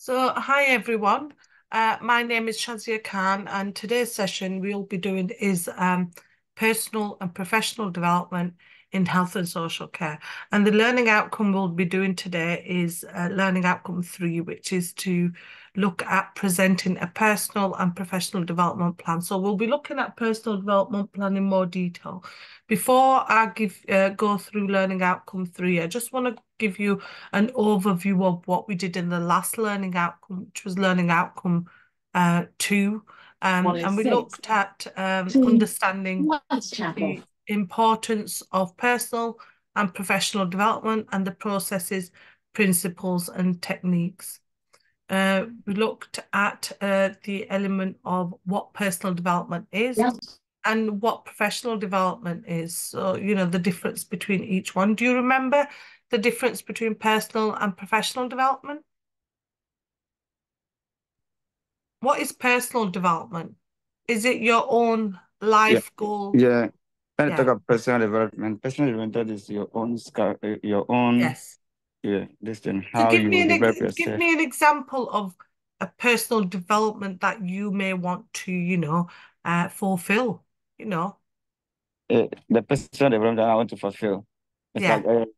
So, hi everyone. My name is Shazia Khan, and today's session we'll be doing is personal and professional development in health and social care. And the learning outcome we'll be doing today is learning outcome 3, which is to look at presenting a personal and professional development plan. So we'll be looking at personal development plan in more detail. Before I go through learning outcome 3, I just want to give you an overview of what we did in the last learning outcome, which was learning outcome 2. And we looked at understanding the importance of personal and professional development and the processes, principles, and techniques. We looked at the element of what personal development is and what professional development is. So, the difference between each one. Do you remember the difference between personal and professional development? What is personal development? Is it your own life goal? Yeah. When you talk Yeah. about personal development is your own your own Yes. this thing, So how you develop give yourself. me an example of a personal development that you may want to, fulfill, you know. The personal development that I want to fulfill. It's Yeah. like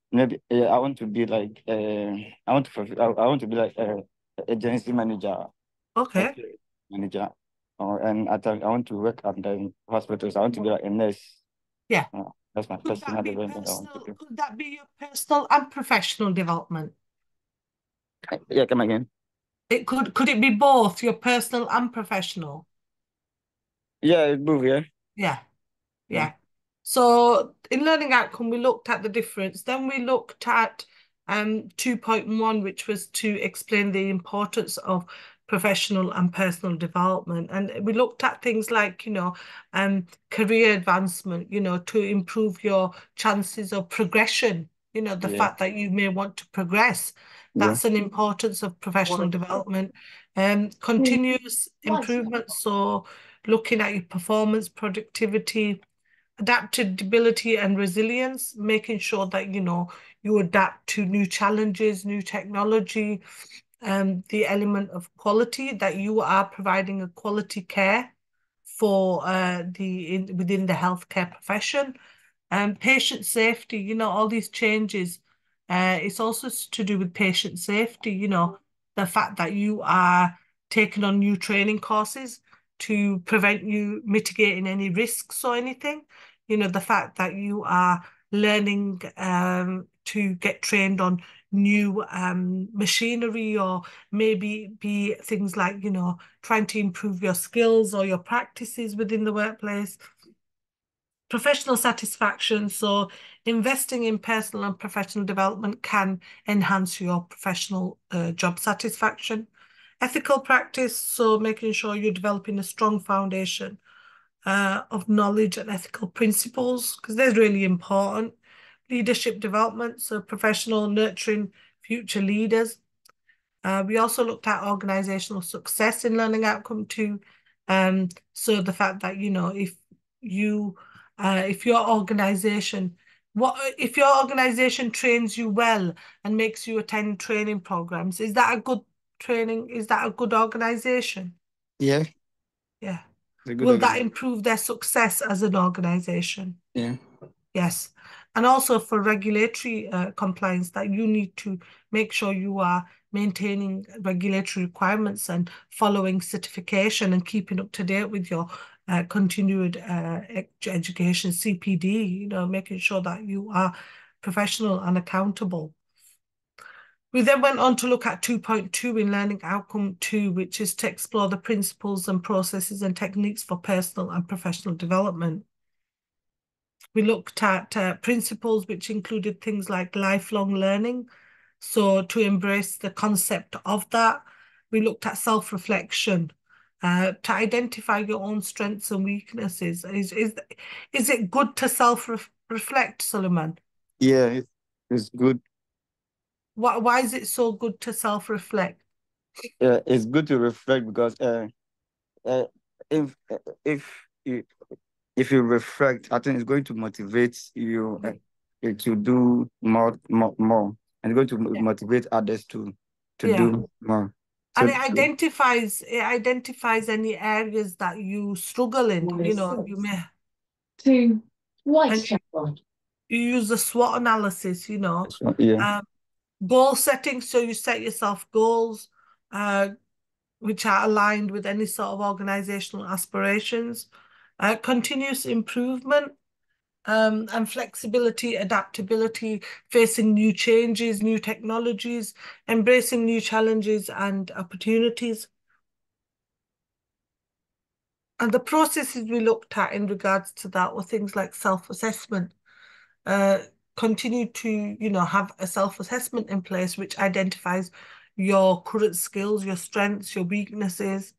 maybe I want to be like I want to fulfill I want to be like agency manager, Okay. manager, and I want to work at the hospitals. I want to be like a nurse. Yeah. That's my Could that personal be development I want to personal? do. Could that be your personal and professional development? Yeah, come again. Could it be both your personal and professional? Yeah, it's both, yeah. Yeah. Yeah. Yeah. So in learning outcome, we looked at the difference. Then we looked at 2.1, which was to explain the importance of professional and personal development. And we looked at things like, career advancement, to improve your chances of progression, the Yeah. fact that you may want to progress. Yeah. That's an importance of professional development. Continuous improvement. So looking at your performance, productivity, adaptability and resilience, making sure that you adapt to new challenges, new technology, the element of quality, that you are providing a quality care for within the healthcare profession, patient safety, all these changes. It's also to do with patient safety, the fact that you are taking on new training courses to prevent you mitigating any risks or anything. The fact that you are learning to get trained on new machinery, or maybe be things like, trying to improve your skills or your practices within the workplace. Professional satisfaction. So investing in personal and professional development can enhance your professional job satisfaction. Ethical practice. So making sure you're developing a strong foundation of knowledge and ethical principles, because they're really important. Leadership development. So professional nurturing future leaders. We also looked at organizational success in learning outcome 2. So the fact that, if your organization, if your organization trains you well and makes you attend training programs, is that a good training? Is that a good organization? Yeah. Yeah. It's a good Will that organization. improve their success as an organization? Yeah. Yes. And also for regulatory compliance, that you need to make sure you are maintaining regulatory requirements and following certification and keeping up to date with your continued education, CPD, making sure that you are professional and accountable. We then went on to look at 2.2 in learning outcome 2, which is to explore the principles and processes and techniques for personal and professional development. We looked at principles which included things like lifelong learning. So to embrace the concept of that, we looked at self-reflection, to identify your own strengths and weaknesses. Is it good to self-reflect, Suleiman? Yeah, it's good. Why is it so good to self-reflect? It's good to reflect because uh if if you if you reflect, I think it's going to motivate you to do more, and it's going to Yeah. motivate others too. to Yeah. do more. And So it identifies any areas that you struggle in, you know, you may, To white and checkerboard. you use the SWOT analysis, you know, yeah. goal setting. So you set yourself goals, which are aligned with any sort of organizational aspirations, continuous improvement, and flexibility, adaptability, facing new changes, new technologies, embracing new challenges and opportunities. And the processes we looked at in regards to that were things like self-assessment. Continue to, you know, have a self-assessment in place which identifies your current skills, your strengths, your weaknesses.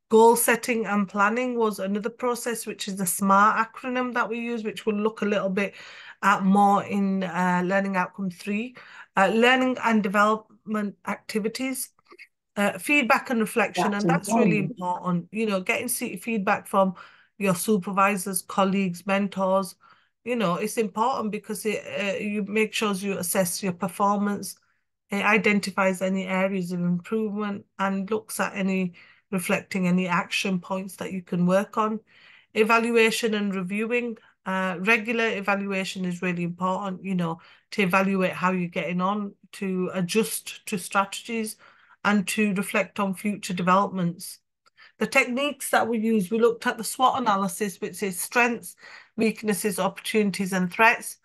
Goal setting and planning was another process, which is the SMART acronym that we use, which we'll look a little bit at more in Learning Outcome 3. Learning and development activities. Feedback and reflection, and that's really important. You know, getting feedback from your supervisors, colleagues, mentors. You know, it's important because you make sure you assess your performance. It identifies any areas of improvement and looks at reflecting any action points that you can work on. Evaluation and reviewing. Regular evaluation is really important, you know, to evaluate how you're getting on, to adjust to strategies, and to reflect on future developments. The techniques that we use, we looked at the SWOT analysis, which is strengths, weaknesses, opportunities, and threats,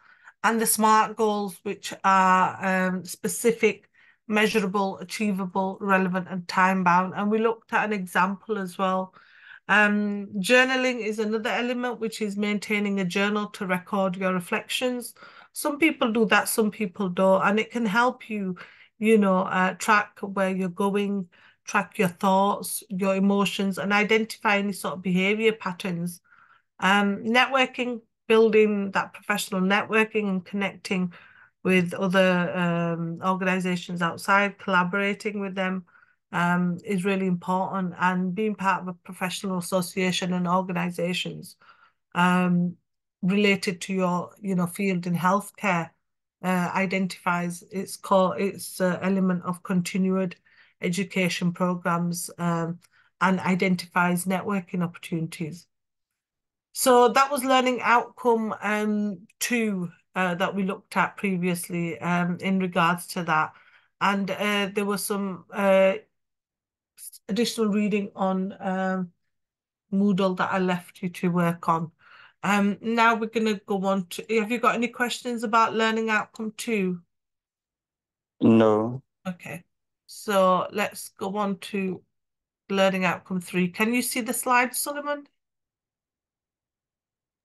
and the SMART goals, which are specific, measurable, achievable, relevant, and time-bound. And we looked at an example as well. Journaling is another element, which is maintaining a journal to record your reflections. Some people do that, some people don't, and it can help you, you know, track where you're going, track your thoughts, your emotions, and identify any sort of behavior patterns. Networking, building that professional networking and connecting with other organizations outside, collaborating with them is really important, and being part of a professional association and organizations related to your, you know, field in healthcare identifies its element of continued education programs and identifies networking opportunities. So that was learning outcome 2 that we looked at previously in regards to that. And there was some additional reading on Moodle that I left you to work on. Now we're going to go on to, have you got any questions about learning outcome 2? No. Okay, so let's go on to learning outcome 3. Can you see the slide, Solomon?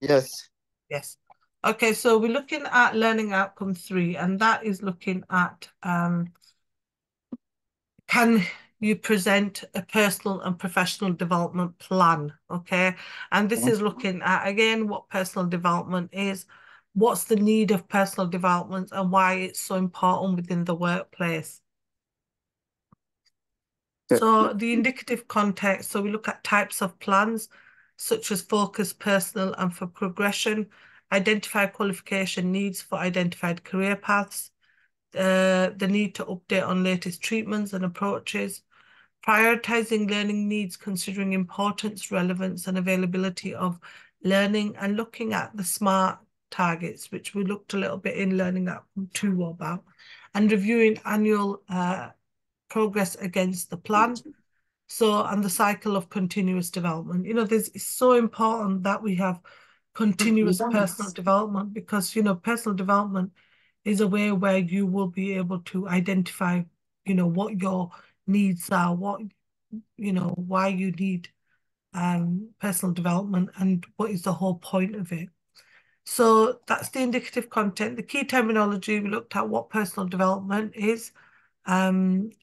Yes. Yes. Okay, so we're looking at learning outcome 3, and that is looking at can you present a personal and professional development plan? Okay, and this is looking at, again, what personal development is, what's the need of personal development, and why it's so important within the workplace. So the indicative context, so we look at types of plans, such as focus, personal, and for progression, identify qualification needs for identified career paths, the need to update on latest treatments and approaches, prioritizing learning needs, considering importance, relevance, and availability of learning, and looking at the SMART targets, which we looked a little bit in learning outcome 2 about, and reviewing annual progress against the plan. So, and the cycle of continuous development. You know, it's so important that we have continuous personal development, because, you know, personal development is a way where you will be able to identify, you know, what your needs are, what, you know, why you need personal development, and what is the whole point of it. So that's the indicative content. The key terminology, we looked at what personal development is and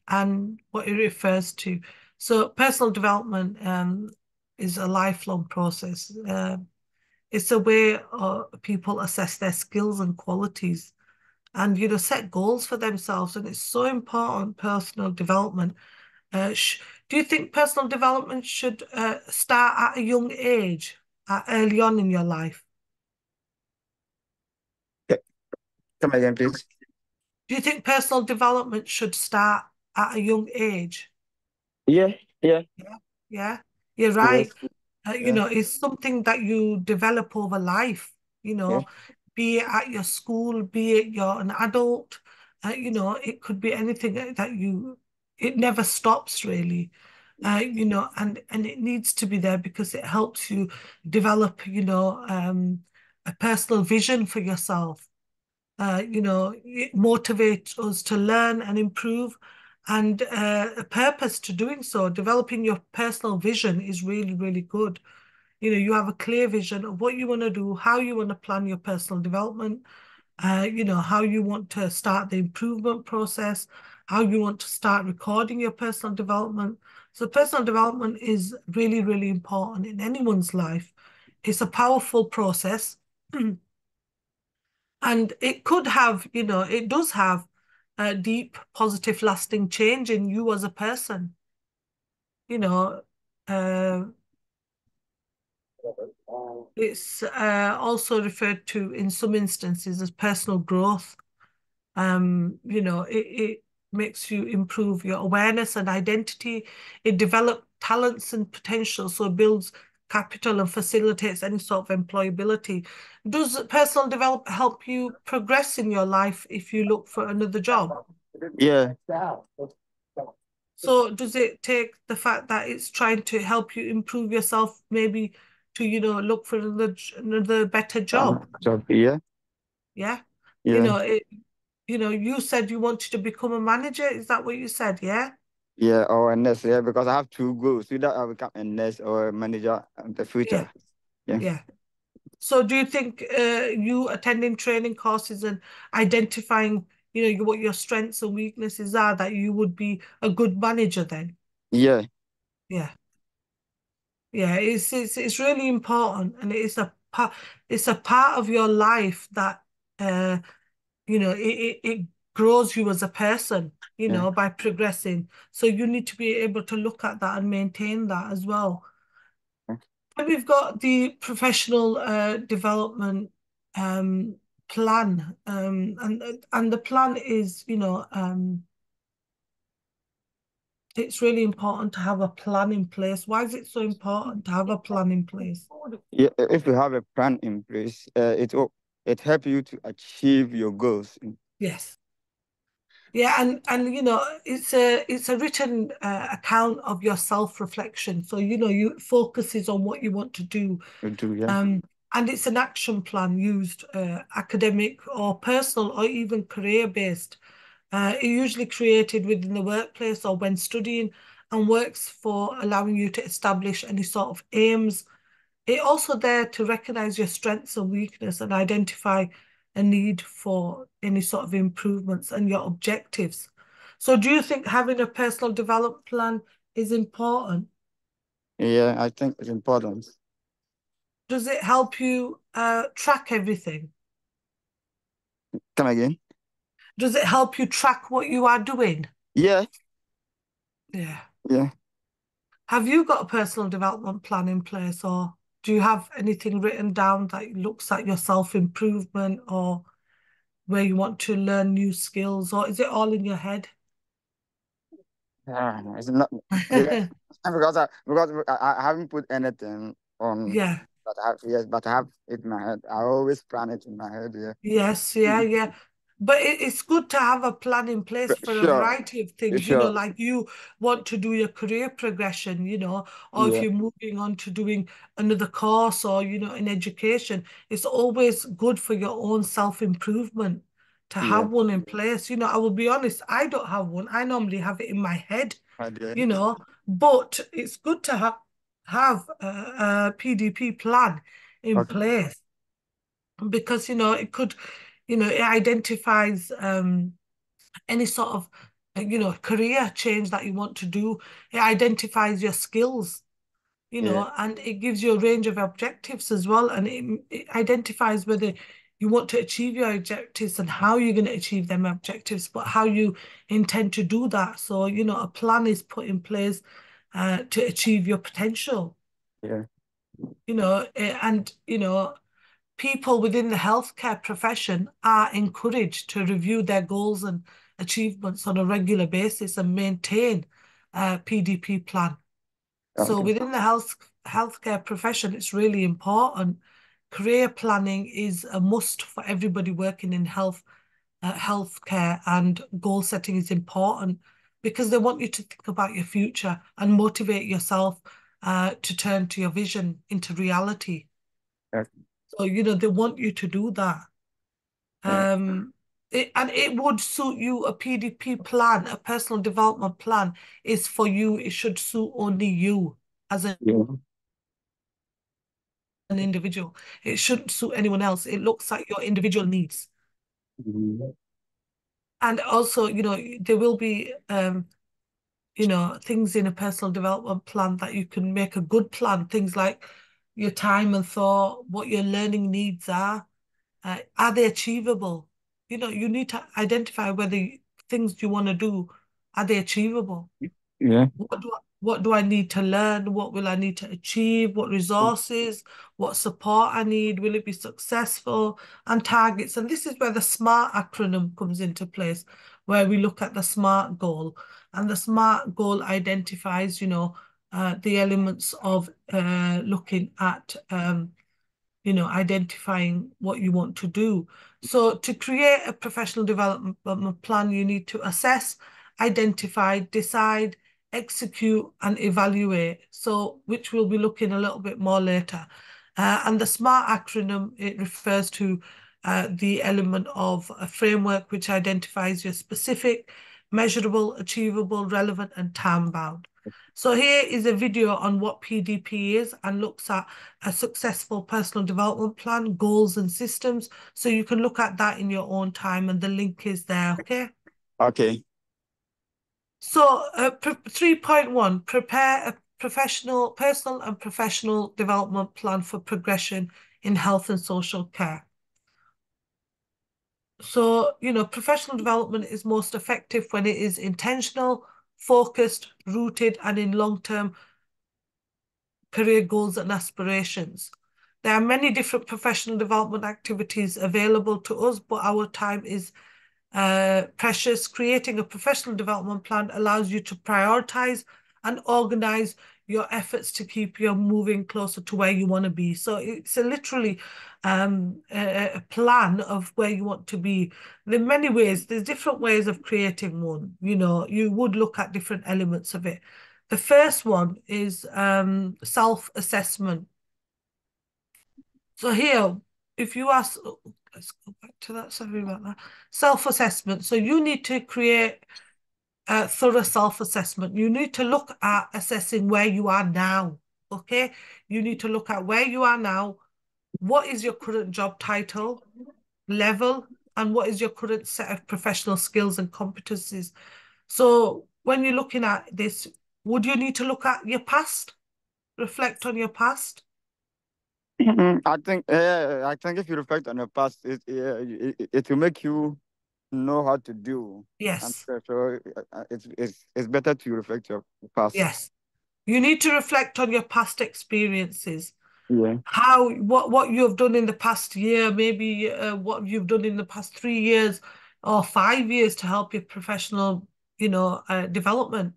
what it refers to. So personal development is a lifelong process. It's a way people assess their skills and qualities, and, you know, set goals for themselves. And it's so important, personal development. Do you think personal development should start at a young age, early on in your life? Come again, please. Do you think personal development should start at a young age? Yeah, yeah, Yeah, you're right. yes, You yeah, know, it's something that you develop over life, you yeah, know, be it at your school, be it you're an adult, you know, it could be anything that it never stops really. You know, and it needs to be there because it helps you develop, you know, a personal vision for yourself. You know, it motivates us to learn and improve, and a purpose to doing so. Developing your personal vision is really, really good. You know, you have a clear vision of what you want to do, how you want to plan your personal development, you know, how you want to start the improvement process, how you want to start recording your personal development. So personal development is really, really important in anyone's life. It's a powerful process. And it could have, you know, it does have a deep, positive, lasting change in you as a person. You know, uh, it's also referred to in some instances as personal growth. You know, it makes you improve your awareness and identity. It develops talents and potential, so it builds capital and facilitates any sort of employability. Does personal development help you progress in your life if you look for another job? yeah, So does it take the fact that it's trying to help you improve yourself, maybe to, you know, look for another better job? job, yeah, Yeah. You yeah, know, you know, you said you wanted to become a manager. Is that what you said? Yeah. yeah, or a nurse, yeah, because I have two goals. Either I become a nurse or a manager in the Yeah. future. Yeah. Yeah. So do you think you attending training courses and identifying, you know, what your strengths and weaknesses are, that you would be a good manager then? Yeah, Yeah. Yeah, it's really important, and it's a part of your life that uh you know it grows you as a person, you yeah. know, by progressing. So you need to be able to look at that and maintain that as well. And we've got the professional development plan, and the plan is, you know, it's really important to have a plan in place. Why is it so important to have a plan in place? Yeah, if you have a plan in place, it help you to achieve your goals. Yes. Yeah, and you know, it's a written account of your self-reflection. So, you know, you focuses on what you want to do. You do, yeah. Um, and it's an action plan used academic or personal or even career-based. Usually created within the workplace or when studying, and works for allowing you to establish any sort of aims. It also there to recognize your strengths and weakness and identify a need for any sort of improvements and your objectives. So do you think having a personal development plan is important? Yeah, I think it's important. Does it help you track everything? Come again? Does it help you track what you are doing? Yeah, Yeah. yeah. Have you got a personal development plan in place, or do you have anything written down that looks at your self-improvement or where you want to learn new skills, or is it all in your head? It's not because I haven't put anything on, Yeah. but I have, yes, but I have it in my head. I always plan it in my head. Yeah. Yes, yeah, yeah. But it's good to have a plan in place for a Sure, variety of things, you know, sure. like you want to do your career progression, you know, or if Yeah, you're moving on to doing another course or, you know, in education, it's always good for your own self-improvement to yeah. have one in place. You know, I will be honest, I don't have one. I normally have it in my head, Yeah. you know, but it's good to have a PDP plan in Okay. place, because you know it could, you know, it identifies any sort of you know, career change that you want to do. It identifies your skills, you Yeah, know, and it gives you a range of objectives as well, and it identifies whether you want to achieve your objectives and how you're going to achieve them objectives, but how you intend to do that. So, you know, a plan is put in place to achieve your potential, yeah, you know, and you know, people within the healthcare profession are encouraged to review their goals and achievements on a regular basis and maintain a PDP plan. So Okay. within the healthcare profession, it's really important. Career planning is a must for everybody working in healthcare, and goal setting is important because they want you to think about your future and motivate yourself to turn to your vision into reality. Yeah. So, they want you to do that. It would suit you. A PDP plan, a personal development plan, is for you. It should suit only you as an individual. It shouldn't suit anyone else. It looks at your individual needs. And also, there will be, things in a personal development plan that you can make a good plan. Things like your time and thought, what your learning needs are they achievable? You need to identify whether things you want to do, are they achievable? Yeah. What do I need to learn? What will I need to achieve? What resources? What support I need? Will it be successful? And targets. And this is where the SMART acronym comes into place, where we look at the SMART goal. And the SMART goal identifies, the elements of looking at identifying what you want to do. So to create a professional development plan, you need to assess, identify, decide, execute, and evaluate. So which we'll be looking a little bit more later. And the SMART acronym, it refers to the element of a framework which identifies your specific, measurable, achievable, relevant, and time-bound. So here is a video on what PDP is and looks at a successful personal development plan, goals and systems. So you can look at that in your own time, and the link is there, okay? Okay. So 3.1, prepare a personal and professional development plan for progression in health and social care. So, professional development is most effective when it is intentional, focused, rooted, and in long-term career goals and aspirations. There are many different professional development activities available to us, but our time is precious. Creating a professional development plan allows you to prioritize and organize your efforts to keep you moving closer to where you want to be. So it's literally a plan of where you want to be. In many ways, there's different ways of creating one. You would look at different elements of it. The first one is self-assessment. So here, if you ask, let's go back to that, sorry about that. Self-assessment. So you need to create a thorough self-assessment. You need to look at assessing where you are now, okay? You need to look at where you are now. What is your current job title, level, and what is your current set of professional skills and competencies? So when you're looking at this, would you need to look at your past? Reflect on your past? I think if you reflect on the past, it will make you know how to do. Yes. So it's better to reflect your past. Yes. You need to reflect on your past experiences. Yeah. What you have done in the past year, maybe what you've done in the past 3 years or 5 years to help your professional, development.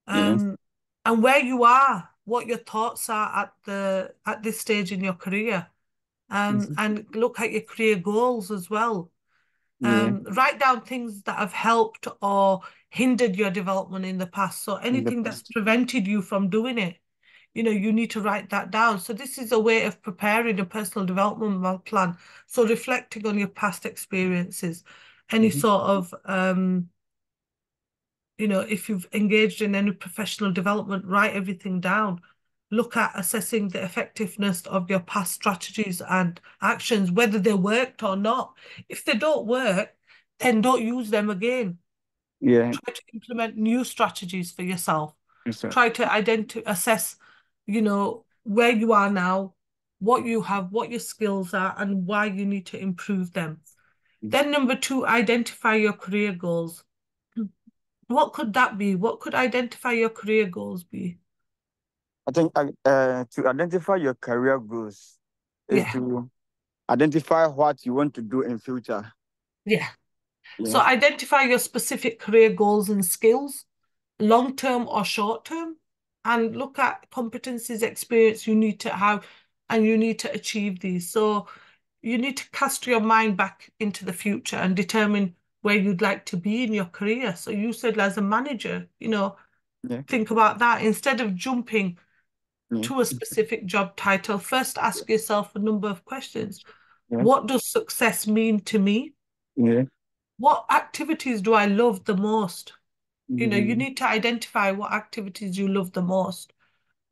Yeah. And where you are, what your thoughts are at this stage in your career. And look at your career goals as well. Yeah. Write down things that have helped or hindered your development in the past. So anything that's prevented you from doing it, you need to write that down. So this is a way of preparing a personal development plan. So reflecting on your past experiences, any sort of, if you've engaged in any professional development, write everything down. Look at assessing the effectiveness of your past strategies and actions, whether they worked or not. If they don't work, then don't use them again. Yeah. Try to implement new strategies for yourself. Yes, sir. Try to assess, where you are now, what you have, what your skills are, and why you need to improve them. Then number 2, identify your career goals. What could that be? What could identify your career goals be? I think to identify your career goals is Yeah. to identify what you want to do in future. Yeah. So Yeah. identify your specific career goals and skills, long-term or short-term, and look at competencies, experience you need to have, and you need to achieve these. So you need to cast your mind back into the future and determine where you'd like to be in your career. So you said as a manager, Yeah. think about that. Instead of jumping Yeah. to a specific job title, first ask yourself a number of questions. Yeah. What does success mean to me? Yeah. What activities do I love the most? You Mm-hmm. need to identify what activities you love the most.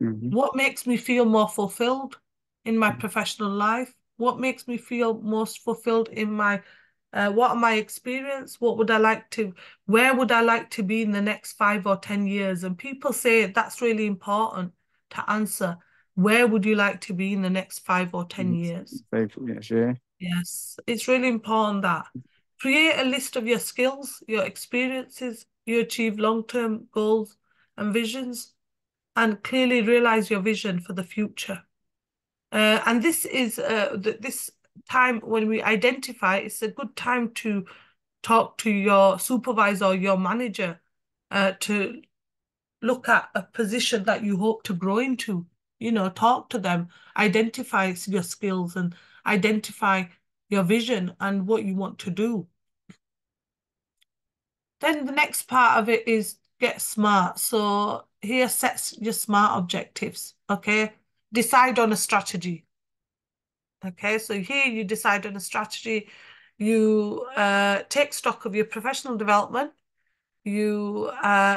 Mm-hmm. What makes me feel more fulfilled in my professional life? What makes me feel most fulfilled in what are my experience? Where would I like to be in the next 5 or 10 years? And people say that's really important to answer. Where would you like to be in the next 5 or 10 years? Yes, yeah. Yes, it's really important that create a list of your skills, your experiences, you achieve long-term goals and visions, and clearly realize your vision for the future. And this is this time when we identify, it's a good time to talk to your supervisor or your manager to look at a position that you hope to grow into. Talk to them, identify your skills and identify your vision and what you want to do. Then the next part of it is get smart. So here sets your SMART objectives, okay? Decide on a strategy. Okay, so here you decide on a strategy. You take stock of your professional development. You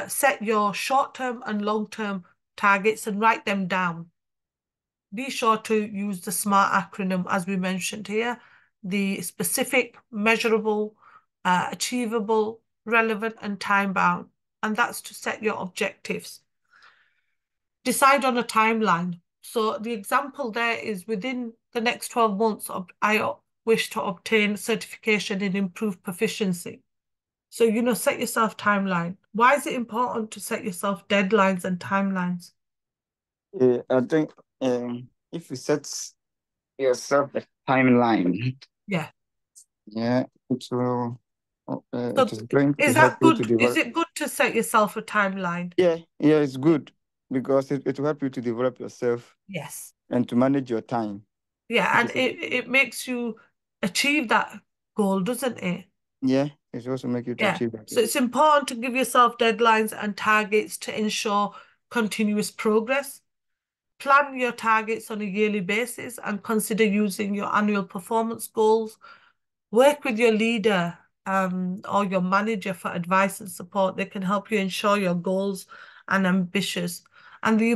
set your short-term and long-term targets and write them down. Be sure to use the SMART acronym as we mentioned here. The specific, measurable, achievable, relevant, and time-bound. And that's to set your objectives. Decide on a timeline. So the example there is within the next 12 months, I wish to obtain certification in improved proficiency. So, set yourself timeline. Why is it important to set yourself deadlines and timelines? I think if you set yourself a timeline, Yeah. yeah, it will. So It is going to is help that you to good? Is develop. it good to set yourself a timeline? Yeah, yeah, it's good because it will help you to develop yourself Yes. and to manage your time. Yeah, It and is it makes you achieve that goal, doesn't it? yeah, it also make you to Yeah. achieve that. So it's important to give yourself deadlines and targets to ensure continuous progress. Plan your targets on a yearly basis and consider using your annual performance goals. Work with your leader or your manager for advice and support. They can help you ensure your goals and ambitious. And the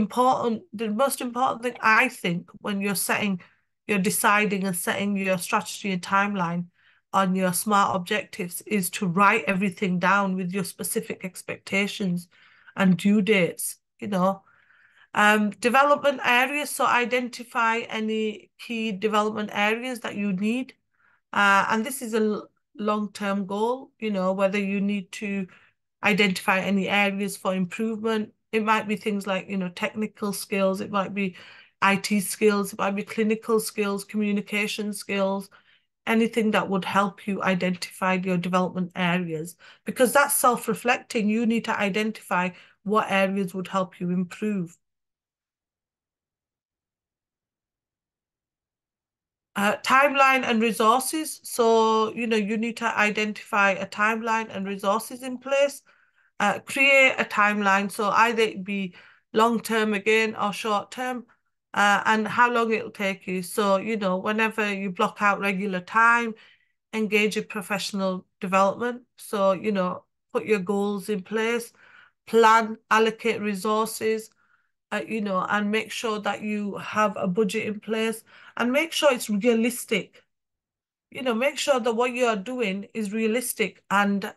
most important thing I think when you're deciding and setting your strategy and timeline on your SMART objectives is to write everything down with your specific expectations and due dates. Development areas, so identify any key development areas that you need. And this is a long-term goal, whether you need to identify any areas for improvement. It might be things like, technical skills, it might be IT skills, it might be clinical skills, communication skills, anything that would help you identify your development areas. Because that's self-reflecting. You need to identify what areas would help you improve. Timeline and resources. So, you need to identify a timeline and resources in place. Create a timeline. So either it be long-term again or short-term, and how long it'll take you. So, whenever you block out regular time, engage in professional development. So, put your goals in place, plan, allocate resources, and make sure that you have a budget in place and make sure it's realistic. Make sure that what you are doing is realistic and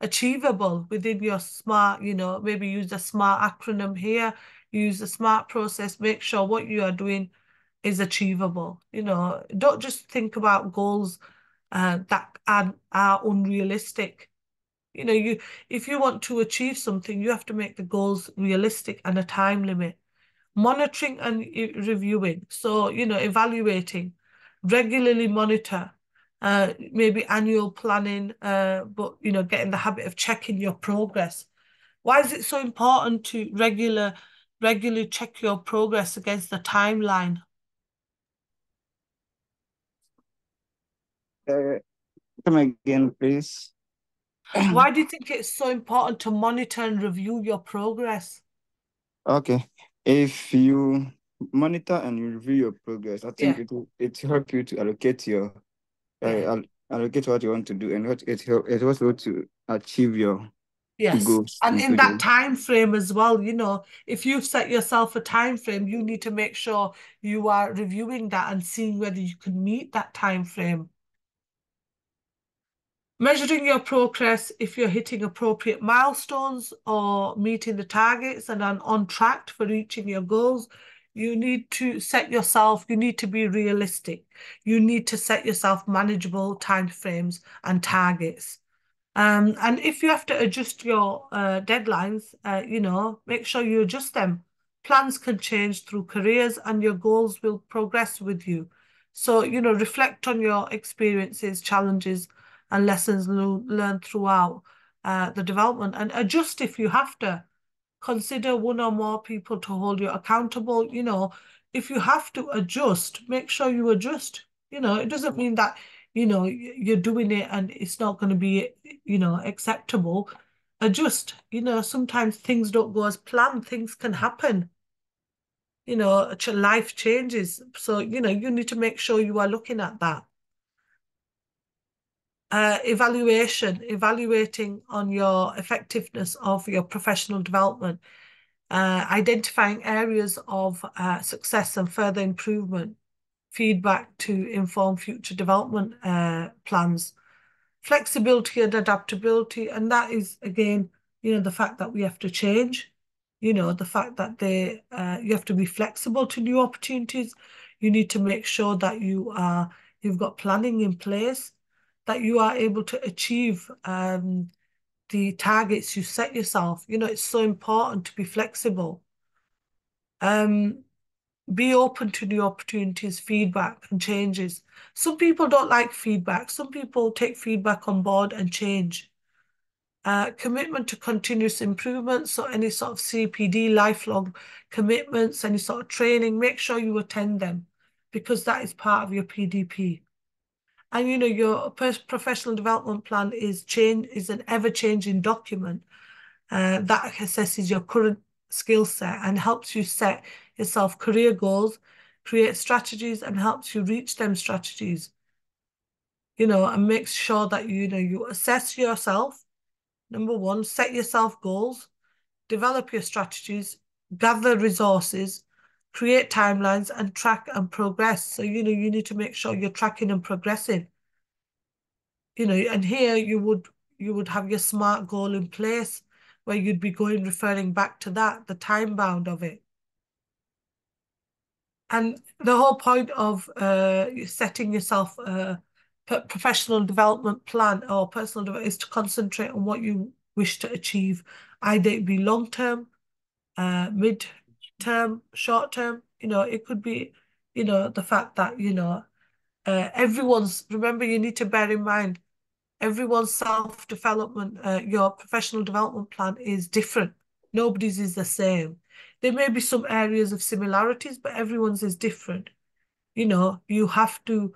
achievable within your SMART, maybe use the SMART acronym here, use the SMART process, make sure what you are doing is achievable. Don't just think about goals that are unrealistic. If you want to achieve something, you have to make the goals realistic and a time limit. Monitoring and reviewing. So, evaluating, regularly monitor maybe annual planning, but, you know, get in the habit of checking your progress. Why is it so important to regularly check your progress against the timeline? Come again, please. Why do you think it's so important to monitor and review your progress? Okay. If you monitor and you review your progress, I think Yeah. it help you to allocate your Yeah. allocate what you want to do, and it also to achieve your Yes. goals And in in that future. time frame as well, you know, if you've set yourself a time frame, you need to make sure you are reviewing that and seeing whether you can meet that time frame. Measuring your progress if you're hitting appropriate milestones or meeting the targets and are on track for reaching your goals, you need to set yourself, you need to be realistic. You need to set yourself manageable timeframes and targets. And if you have to adjust your deadlines, you know, make sure you adjust them. Plans can change through careers and your goals will progress with you. So, you know, reflect on your experiences, challenges, and lessons learned throughout the development and adjust if you have to. Consider one or more people to hold you accountable. You know, if you have to adjust, make sure you adjust. You know, it doesn't mean that, you know, you're doing it and it's not going to be, you know, acceptable. Adjust. You know, sometimes things don't go as planned, things can happen. You know, life changes. So, you know, you need to make sure you are looking at that. Evaluating on your effectiveness of your professional development, identifying areas of success and further improvement, feedback to inform future development plans, flexibility and adaptability. And that is, again, you know, the fact that we have to change, you know, the fact that you have to be flexible to new opportunities. You need to make sure that you've got planning in place, that you are able to achieve the targets you set yourself. You know, it's so important to be flexible. Be open to new opportunities, feedback, and changes. Some people don't like feedback. Some people take feedback on board and change. Commitment to continuous improvement. So any sort of CPD, lifelong commitments, any sort of training, make sure you attend them because that is part of your PDP. And you know, your professional development plan is an ever-changing document that assesses your current skill set and helps you set yourself career goals, create strategies, and helps you reach them strategies. You know, and makes sure that you know you assess yourself. Number one, set yourself goals, develop your strategies, gather resources, create timelines, and track and progress. So, you know, you need to make sure you're tracking and progressing. You know, and here you would have your SMART goal in place where you'd be referring back to that, the time bound of it. And the whole point of setting yourself a professional development plan or personal development is to concentrate on what you wish to achieve, either it be long term, mid term, short term. You know, it could be, you know, the fact that, you know, remember, you need to bear in mind, everyone's self-development, your professional development plan is different. Nobody's is the same. There may be some areas of similarities, but everyone's is different. You know, you have to,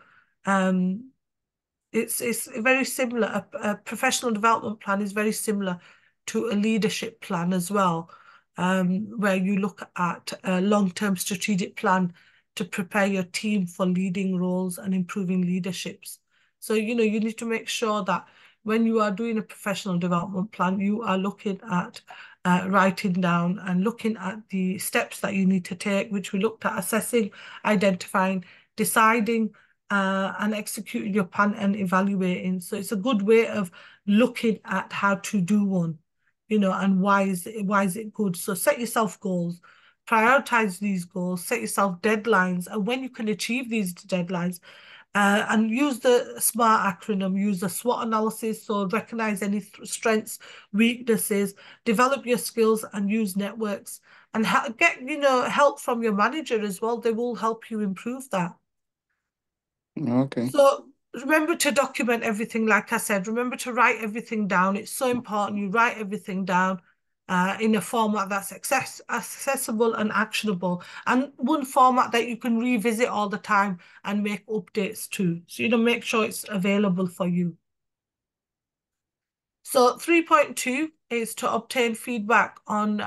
it's very similar. A professional development plan is very similar to a leadership plan as well, where you look at a long-term strategic plan to prepare your team for leading roles and improving leaderships. So, you know, you need to make sure that when you are doing a professional development plan, you are looking at writing down and looking at the steps that you need to take, which we looked at: assessing, identifying, deciding, and executing your plan and evaluating. So it's a good way of looking at how to do one, you know, and why is it good? So set yourself goals, prioritize these goals, set yourself deadlines, and when you can achieve these deadlines, and use the SMART acronym, use the SWOT analysis, so recognize any strengths, weaknesses, develop your skills and use networks, and get, you know, help from your manager as well. They will help you improve that. Okay. So remember to document everything, like I said. Remember to write everything down. It's so important you write everything down in a format that's accessible and actionable, and one format that you can revisit all the time and make updates to. So, make sure it's available for you. So 3.2 is to obtain feedback on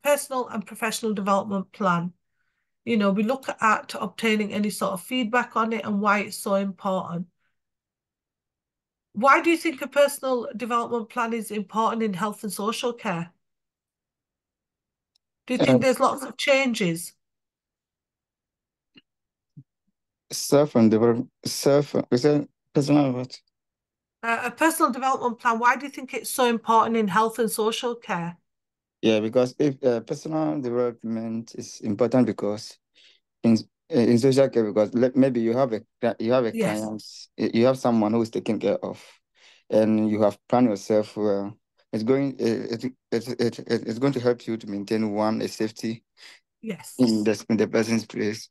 personal and professional development plan. We look at obtaining any sort of feedback on it and why it's so important. Why do you think a personal development plan is important in health and social care? Do you think there's lots of changes? Personal what? A personal development plan, why do you think it's so important in health and social care? Yeah, because if personal development is important because in social care, because maybe you have a Yes. client, you have someone who is taken care of, and you have planned yourself well. It's going it's going to help you to maintain a safety Yes. in the person's place.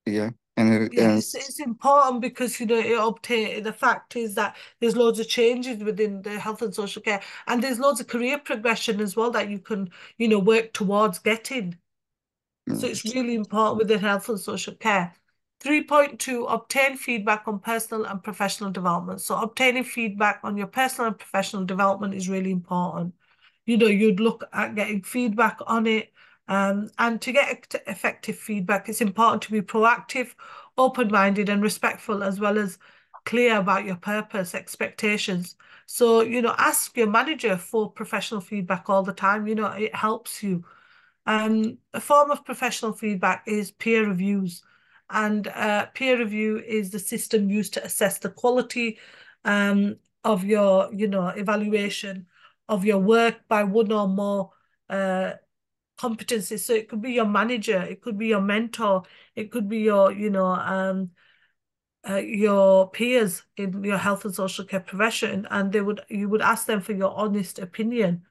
Yeah. Yes, it's important because the fact is that there's loads of changes within the health and social care, and there's loads of career progression as well that you can work towards getting. So it's really important within health and social care. 3.2, obtain feedback on personal and professional development. So obtaining feedback on your personal and professional development is really important. You'd look at getting feedback on it. And to get effective feedback, it's important to be proactive, open-minded and respectful, as well as clear about your purpose, expectations. So, ask your manager for professional feedback all the time. It helps you. A form of professional feedback is peer reviews. And peer review is the system used to assess the quality of your, evaluation of your work by one or more competencies. So it could be your manager, it could be your mentor, it could be your peers in your health and social care profession, and you would ask them for your honest opinion,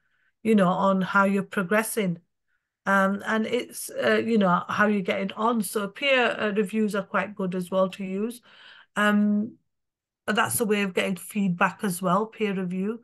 on how you're progressing. And it's, how you're getting on. So peer reviews are quite good as well to use. And that's a way of getting feedback as well, peer review.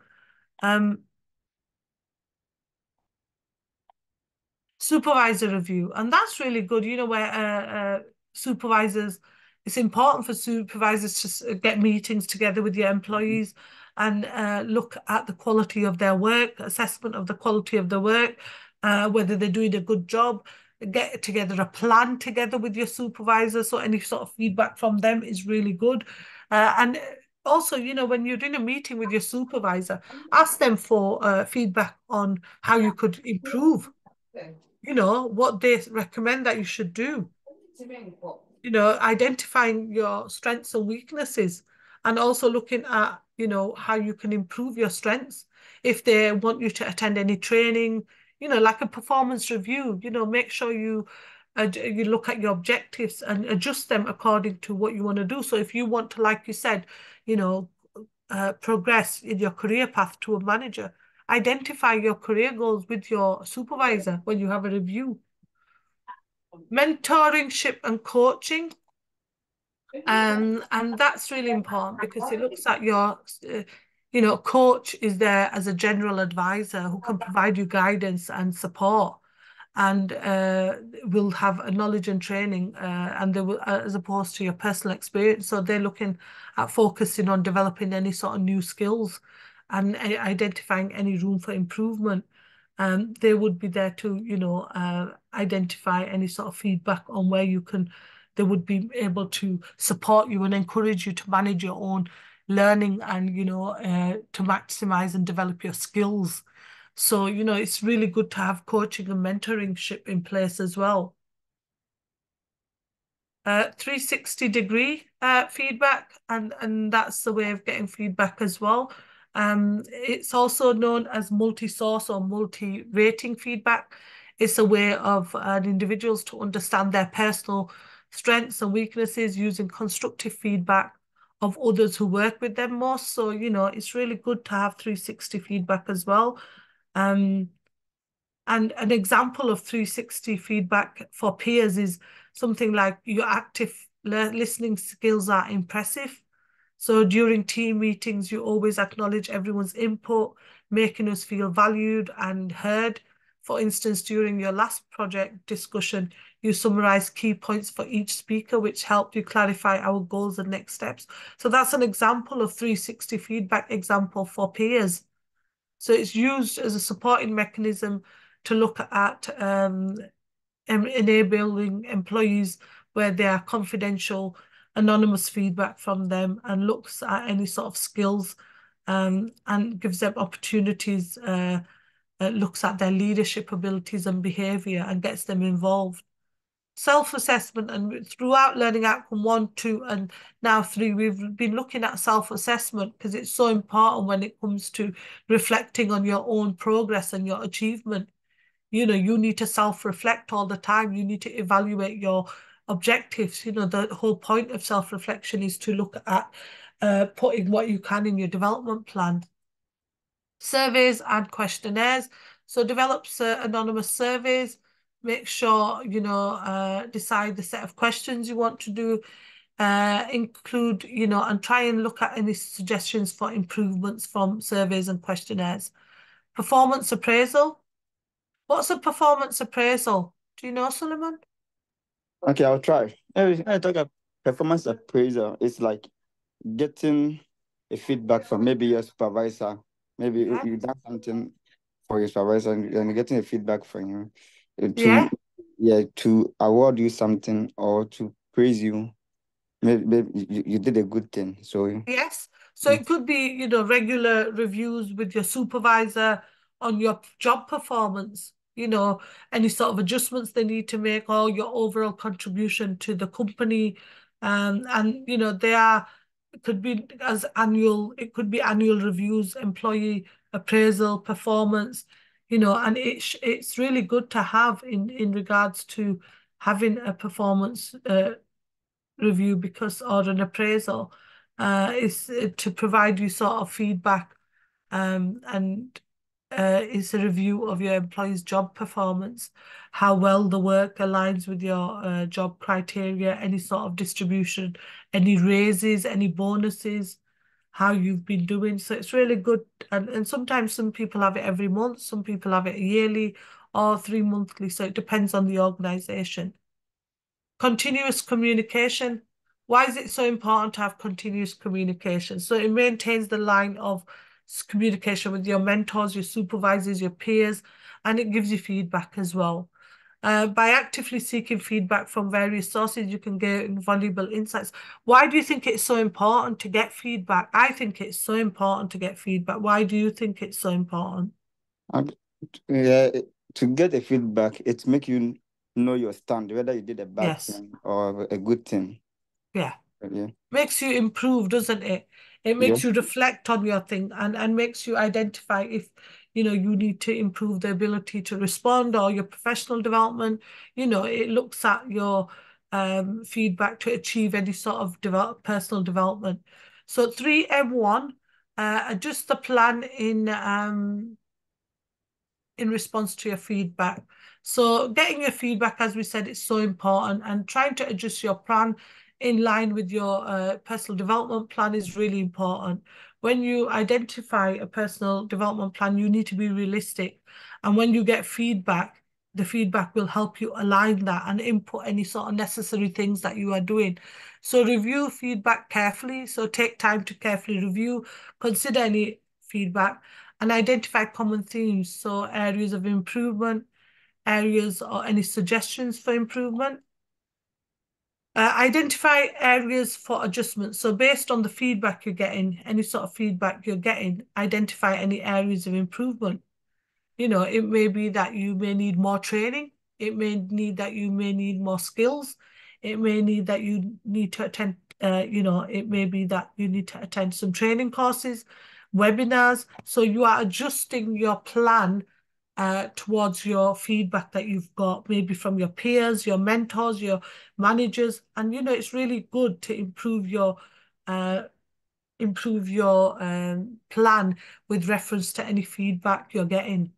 Supervisor review, and that's really good, where supervisors, it's important for supervisors to get meetings together with your employees and look at the quality of their work, assessment of the quality of the work, whether they're doing a good job, get together a plan together with your supervisor, so any sort of feedback from them is really good. And also, when you're doing a meeting with your supervisor, ask them for feedback on how you could improve, what they recommend that you should do. Identifying your strengths and weaknesses, and also looking at, how you can improve your strengths. If they want you to attend any training, like a performance review, make sure you look at your objectives and adjust them according to what you want to do. So if you want to, like you said, progress in your career path to a manager, identify your career goals with your supervisor when you have a review. Mentoringship and coaching. And that's really important because it looks at your, coach is there as a general advisor who can provide you guidance and support, and will have a knowledge and training, and they will, as opposed to your personal experience. So they're looking at focusing on developing any sort of new skills and identifying any room for improvement. They would be there to, identify any sort of feedback on where they would be able to support you and encourage you to manage your own learning and, to maximize and develop your skills. So, it's really good to have coaching and mentoringship in place as well. 360-degree feedback, and that's the way of getting feedback as well. It's also known as multi-source or multi-rating feedback. It's a way of individuals to understand their personal strengths and weaknesses using constructive feedback of others who work with them more. So, it's really good to have 360 feedback as well. And an example of 360 feedback for peers is something like your active listening skills are impressive. So during team meetings, you always acknowledge everyone's input, making us feel valued and heard. For instance, during your last project discussion, you summarize key points for each speaker, which helped you clarify our goals and next steps. So that's an example of 360 feedback example for peers. So it's used as a supporting mechanism to look at enabling employees where there are confidential, anonymous feedback from them, and looks at any sort of skills and gives them opportunities, looks at their leadership abilities and behaviour and gets them involved. Self-assessment, and throughout learning outcome 1, 2, and now 3, we've been looking at self-assessment because it's so important when it comes to reflecting on your own progress and your achievement. You know, you need to self-reflect all the time. You need to evaluate your objectives. You know, the whole point of self-reflection is to look at putting what you can in your development plan. Surveys and questionnaires. So develop anonymous surveys. Make sure, you know, decide the set of questions you want to do. Include, you know, and try and look at any suggestions for improvements from surveys and questionnaires. Performance appraisal. What's a performance appraisal? Do you know, Suleiman? Okay, I'll try. I talk about performance appraisal. It's like getting a feedback from maybe your supervisor. Maybe you done something for your supervisor and getting a feedback from you to award you something or to praise you. Maybe you did a good thing. So yes. So it could be, you know, regular reviews with your supervisor on your job performance, you know, any sort of adjustments they need to make, or your overall contribution to the company. And you know, it could be annual reviews, employee appraisal, performance, you know, and it's really good to have in regards to having a performance review, because, or an appraisal, is to provide you sort of feedback, and it's a review of your employee's job performance, how well the work aligns with your job criteria, any sort of distribution, any raises, any bonuses, how you've been doing. So it's really good. And sometimes some people have it every month, some people have it yearly or 3 monthly. So it depends on the organization. Continuous communication. Why is it so important to have continuous communication? So it maintains the line of communication with your mentors, your supervisors, your peers, and it gives you feedback as well. By actively seeking feedback from various sources, you can gain valuable insights. Why do you think it's so important to get feedback? I think it's so important to get feedback. Why do you think it's so important? yeah, to get a feedback, it makes you know your stand, whether you did a bad thing or a good thing. Yeah. Yeah. Makes you improve, doesn't it? It makes you reflect on your thing and makes you identify if, you know, you need to improve the ability to respond or your professional development. You know, it looks at your feedback to achieve any sort of personal development. So 3M1, adjust the plan in response to your feedback. So getting your feedback, as we said, is so important, and trying to adjust your plan in line with your personal development plan is really important. When you identify a personal development plan, you need to be realistic. And when you get feedback, the feedback will help you align that and input any sort of necessary things that you are doing. So review feedback carefully. So take time to carefully review, consider any feedback, and identify common themes. So areas of improvement, areas or any suggestions for improvement. Identify areas for adjustment. So based on the feedback you're getting, any sort of feedback you're getting, identify any areas of improvement. You know, it may be that you may need more training. It may need that you may need more skills. It may need that you need to attend, you know, it may be that you need to attend some training courses, webinars. So you are adjusting your plan towards your feedback that you've got, maybe from your peers, your mentors, your managers. And, you know, it's really good to improve your plan with reference to any feedback you're getting.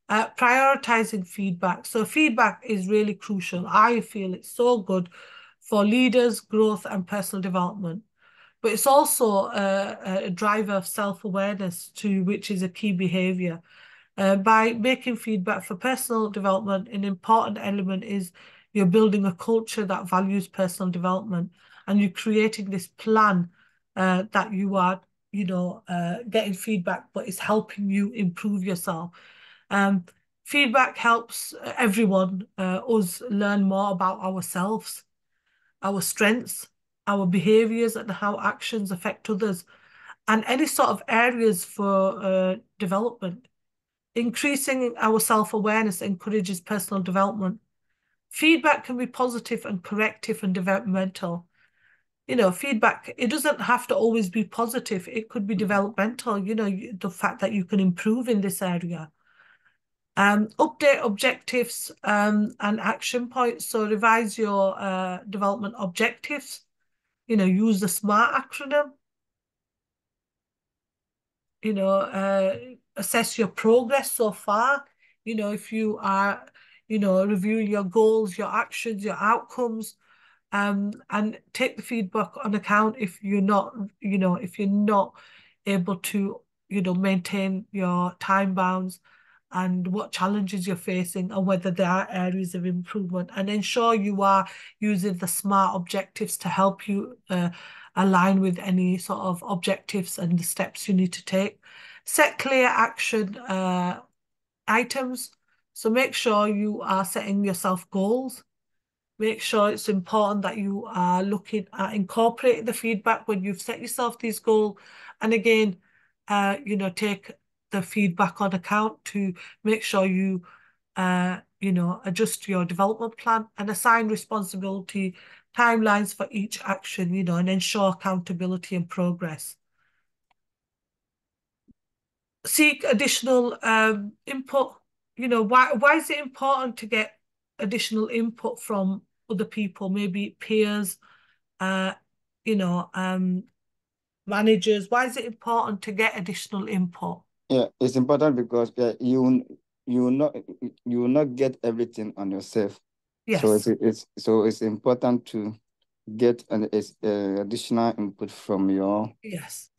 Prioritizing feedback. So feedback is really crucial. I feel it's so good for leaders, growth, and personal development. but it's also a driver of self-awareness too, which is a key behavior. By making feedback for personal development, an important element is you're building a culture that values personal development, and you're creating this plan that you are, getting feedback, but it's helping you improve yourself. Feedback helps everyone, us learn more about ourselves, our strengths, our behaviors, and how actions affect others, and any sort of areas for development. Increasing our self-awareness encourages personal development. Feedback can be positive and corrective and developmental. Feedback, it doesn't have to always be positive. It could be developmental, the fact that you can improve in this area. Update objectives and action points. So revise your development objectives. Use the SMART acronym. Assess your progress so far. If you are, reviewing your goals, your actions, your outcomes, and take the feedback on account if you're not, able to, maintain your time bounds and what challenges you're facing and whether there are areas of improvement, and ensure you are using the SMART objectives to help you align with any sort of objectives and the steps you need to take. Set clear action items. So make sure you are setting yourself goals. Make sure it's important that you are looking at incorporating the feedback when you've set yourself these goals. And again, take the feedback on account to make sure you, adjust your development plan and assign responsibility, timelines for each action, and ensure accountability and progress. Seek additional input. Why is it important to get additional input from other people, maybe peers, managers? Why is it important to get additional input? Yeah, it's important because you will not get everything on yourself. Yes. So it's important to get an additional input from your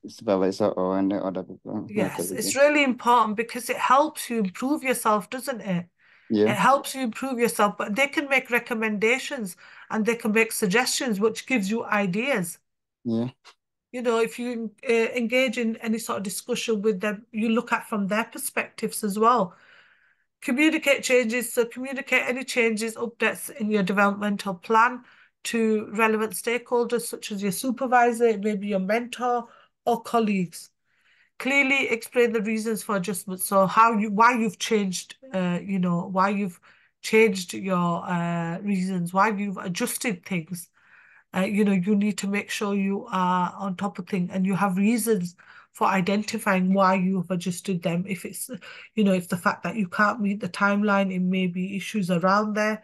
supervisor or any other people. Yes, it's really important because it helps you improve yourself, doesn't it? Yeah. It helps you improve yourself, but they can make recommendations and they can make suggestions, which gives you ideas. Yeah. If you engage in any sort of discussion with them, you look at from their perspectives as well. Communicate changes. So communicate any changes, updates in your developmental plan to relevant stakeholders, such as your supervisor, maybe your mentor or colleagues. Clearly explain the reasons for adjustment. So why you've changed, why you've changed your reasons, why you've adjusted things. You need to make sure you are on top of things and you have reasons for identifying why you have adjusted them. If it's, if the fact that you can't meet the timeline, it may be issues around there.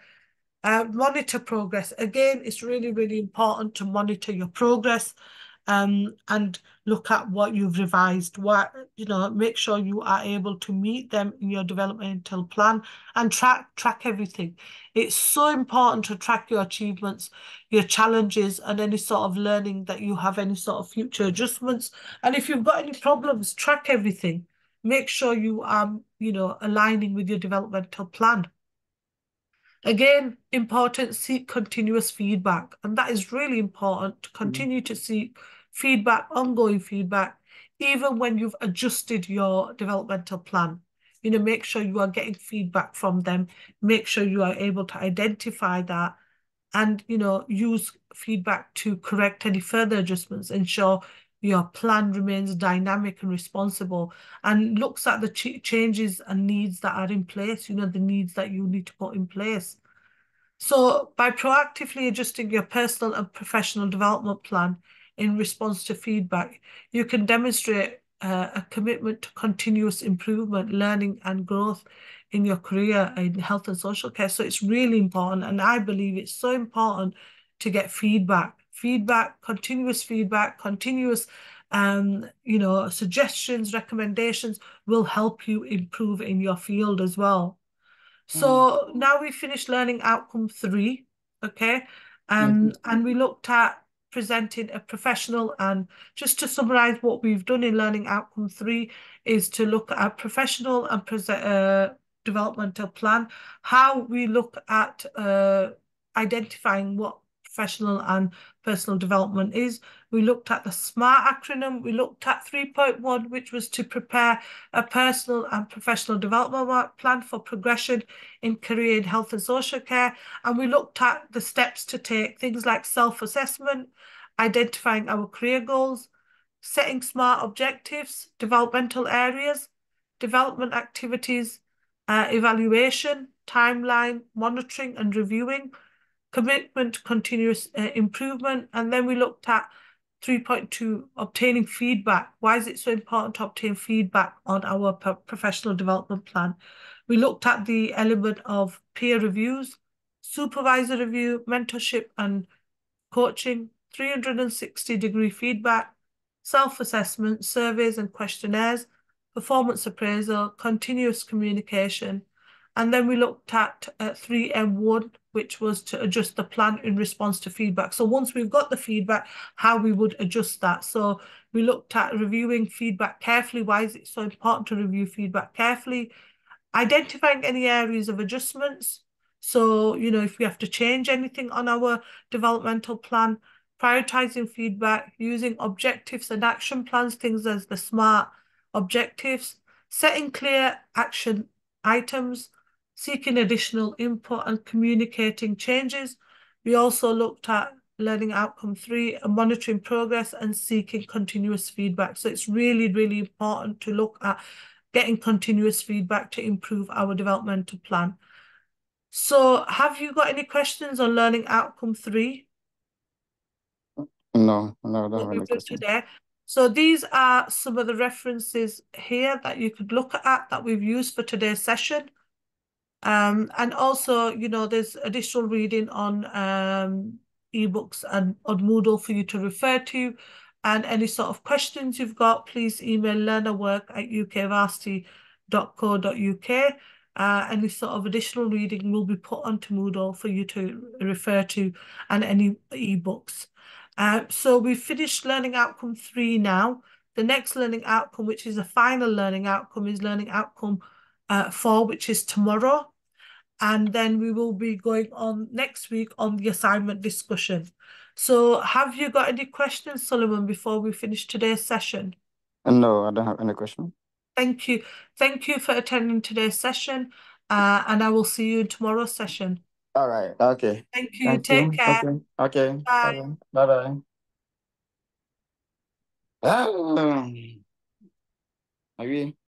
Monitor progress. Again, it's really, really important to monitor your progress and look at what you've revised, make sure you are able to meet them in your developmental plan and track everything. It's so important to track your achievements, your challenges, and any sort of learning that you have, any sort of future adjustments. And if you've got any problems, track everything. Make sure you are, aligning with your developmental plan. Again, important, seek continuous feedback. And that is really important, to continue to seek feedback, ongoing feedback, even when you've adjusted your developmental plan. Make sure you are getting feedback from them. Make sure you are able to identify that and, use feedback to correct any further adjustments. Ensure your plan remains dynamic and responsible and looks at the changes and needs that are in place, the needs that you need to put in place. So by proactively adjusting your personal and professional development plan in response to feedback, you can demonstrate a commitment to continuous improvement, learning and growth in your career in health and social care. So it's really important. And I believe it's so important to get feedback, continuous suggestions, recommendations will help you improve in your field as well. So now we finished learning outcome 3, okay? And we looked at presenting a professional, and just to summarize what we've done in Learning Outcome 3 is to look at professional and developmental plan, how we look at identifying what professional and personal development is. We looked at the SMART acronym. We looked at 3.1, which was to prepare a personal and professional development plan for progression in career in health and social care. And we looked at the steps to take, things like self-assessment, identifying our career goals, setting SMART objectives, developmental areas, development activities, evaluation, timeline, monitoring and reviewing, commitment, continuous improvement. And then we looked at 3.2, obtaining feedback. Why is it so important to obtain feedback on our professional development plan? We looked at the element of peer reviews, supervisor review, mentorship and coaching, 360-degree feedback, self-assessment, surveys and questionnaires, performance appraisal, continuous communication. And then we looked at 3M1, which was to adjust the plan in response to feedback. So once we've got the feedback, how we would adjust that. So we looked at reviewing feedback carefully. Why is it so important to review feedback carefully? Identifying any areas of adjustments. So, you know, if we have to change anything on our developmental plan, prioritizing feedback, using objectives and action plans, things as the SMART objectives, setting clear action items, seeking additional input and communicating changes. We also looked at Learning Outcome 3, monitoring progress and seeking continuous feedback. So it's really, really important to look at getting continuous feedback to improve our developmental plan. So have you got any questions on Learning Outcome 3? No, I don't have any questions. Today. So these are some of the references here that you could look at that we've used for today's session. And also, you know, there's additional reading on ebooks and on Moodle for you to refer to. And any sort of questions you've got, please email learnerwork@ukvarsity.co.uk. Any sort of additional reading will be put onto Moodle for you to refer to, and any ebooks. So we've finished Learning Outcome 3 now. The next learning outcome, which is a final learning outcome, is Learning Outcome 4, which is tomorrow. And then we will be going on next week on the assignment discussion. So have you got any questions, Solomon, before we finish today's session? No, I don't have any question. Thank you. Thank you for attending today's session. And I will see you in tomorrow's session. All right. Okay. Thank you. Take care. Okay. Bye. Bye-bye. Are we?